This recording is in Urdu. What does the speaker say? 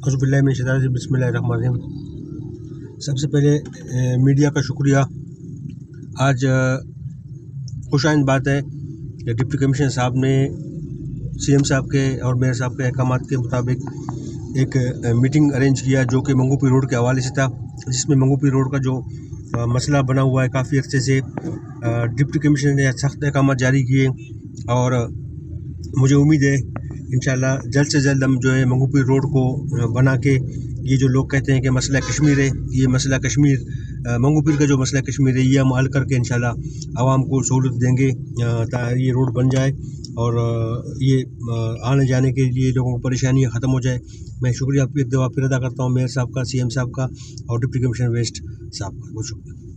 اعوذ باللہ من الشیطان الرجیم، بسم اللہ الرحمن الرحیم۔ سب سے پہلے میڈیا کا شکریہ۔ آج خوش آئند بات ہے کہ ڈپٹی کمشنر صاحب نے سی ایم صاحب کے اور میئر صاحب کے احکامات کے مطابق ایک میٹنگ ارینج کیا جو کہ منگو پیر روڈ کے حوالے سے تھا، جس میں منگو پیر روڈ کا جو مسئلہ بنا ہوا ہے کافی عرصے سے، ڈپٹی کمشنر نے سخت احکامات جاری کیے اور مجھے امید ہے انشاءاللہ جلد سے جلد ہم جو ہے منگو پیر روڈ کو بنا کے، یہ جو لوگ کہتے ہیں کہ مسئلہ کشمیر ہے، یہ مسئلہ کشمیر منگو پیر کا جو مسئلہ کشمیر ہے یہ ہم حل کر کے انشاءاللہ عوام کو سہولت دیں گے تاکہ یہ روڈ بن جائے اور یہ آنے جانے کے لیے لوگوں کو پریشانیاں ختم ہو جائے۔ میں شکریہ ایک دفعہ پھر ادا کرتا ہوں میئر صاحب کا، سی ایم صاحب کا اور ڈپٹی کمشنر ویسٹ صاحب کا۔ بہت شکریہ۔